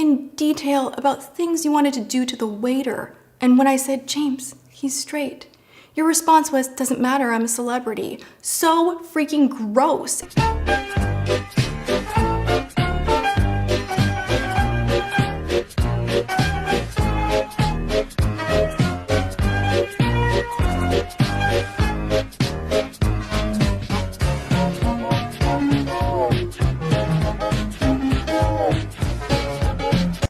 in detail about things you wanted to do to the waiter. And when I said, James, he's straight, your response was, doesn't matter, I'm a celebrity. So freaking gross.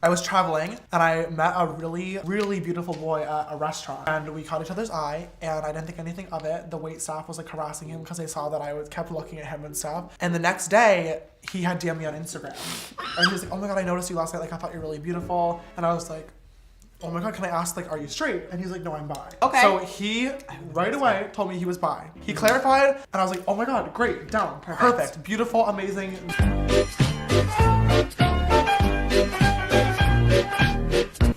I was traveling and I met a really, really beautiful boy at a restaurant, and we caught each other's eye, and I didn't think anything of it. The wait staff was like harassing him because they saw that I kept looking at him and stuff. And the next day he had DM'd me on Instagram and he was like, oh my God, I noticed you last night. Like, I thought you were really beautiful. And I was like, oh my God, can I ask, like, are you straight? And he's like, no, I'm bi. Okay. So he right away told me he was bi. He clarified, and I was like, oh my God, great, down, perfect, beautiful, amazing.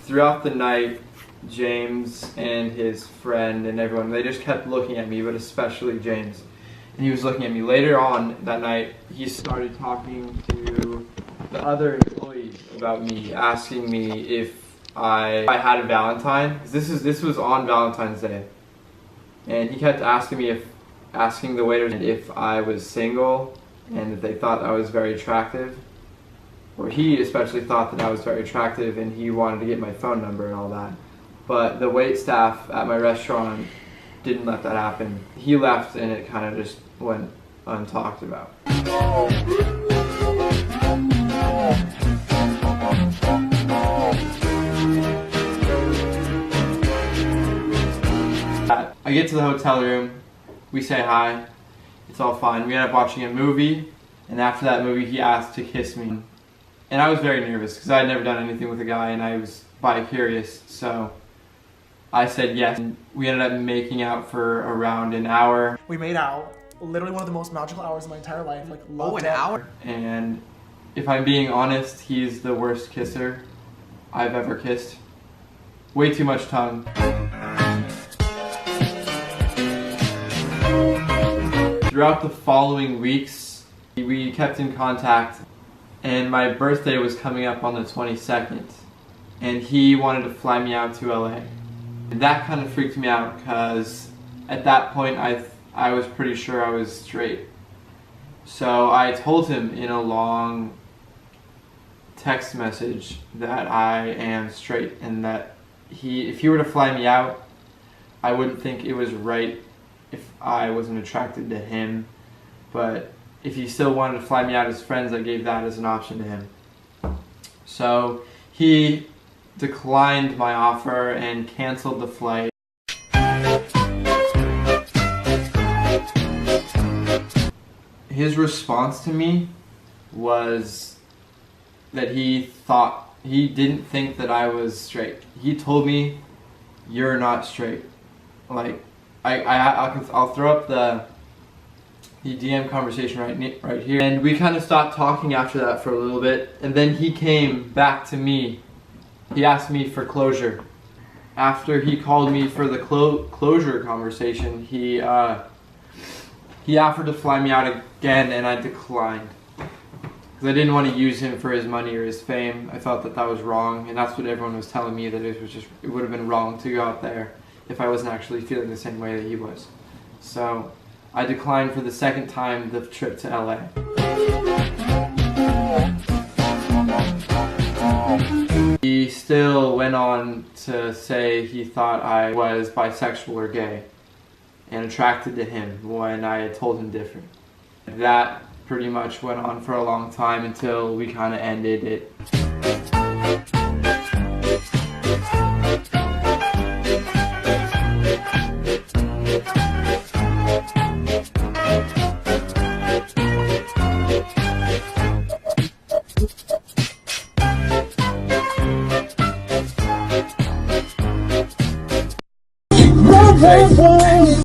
Throughout the night, James and his friend and everyone, they just kept looking at me, but especially James. And he was looking at me. Later on that night, he started talking to the other employees about me, asking me if I had a Valentine. This was on Valentine's Day. And he kept asking the waiters if I was single and if they thought I was very attractive. Or he especially thought that I was very attractive, and he wanted to get my phone number and all that. But the wait staff at my restaurant didn't let that happen. He left and it kind of just went untalked about. I get to the hotel room, we say hi, it's all fine. We end up watching a movie, and after that movie he asked to kiss me. And I was very nervous because I had never done anything with a guy and I was bi-curious, so I said yes. And we ended up making out for around an hour. We made out, literally one of the most magical hours of my entire life. Like, an hour? And if I'm being honest, he's the worst kisser I've ever kissed. Way too much tongue. Throughout the following weeks, we kept in contact. And my birthday was coming up on the 22nd, and he wanted to fly me out to LA. And that kind of freaked me out because at that point I was pretty sure I was straight. So I told him in a long text message that I am straight, and that if he were to fly me out, I wouldn't think it was right if I wasn't attracted to him, but if he still wanted to fly me out as friends, I gave that as an option to him. So he declined my offer and canceled the flight. His response to me was that he didn't think that I was straight. He told me, "You're not straight." Like, I'll throw up the DM conversation right here. And we kind of stopped talking after that for a little bit, and then he came back to me. He asked me for closure. After he called me for the closure conversation, he offered to fly me out again, and I declined. Because I didn't want to use him for his money or his fame. I thought that was wrong, and that's what everyone was telling me, that it would have been wrong to go out there if I wasn't actually feeling the same way that he was. So I declined for the second time the trip to LA. He still went on to say he thought I was bisexual or gay and attracted to him when I had told him different. That pretty much went on for a long time until we kind of ended it.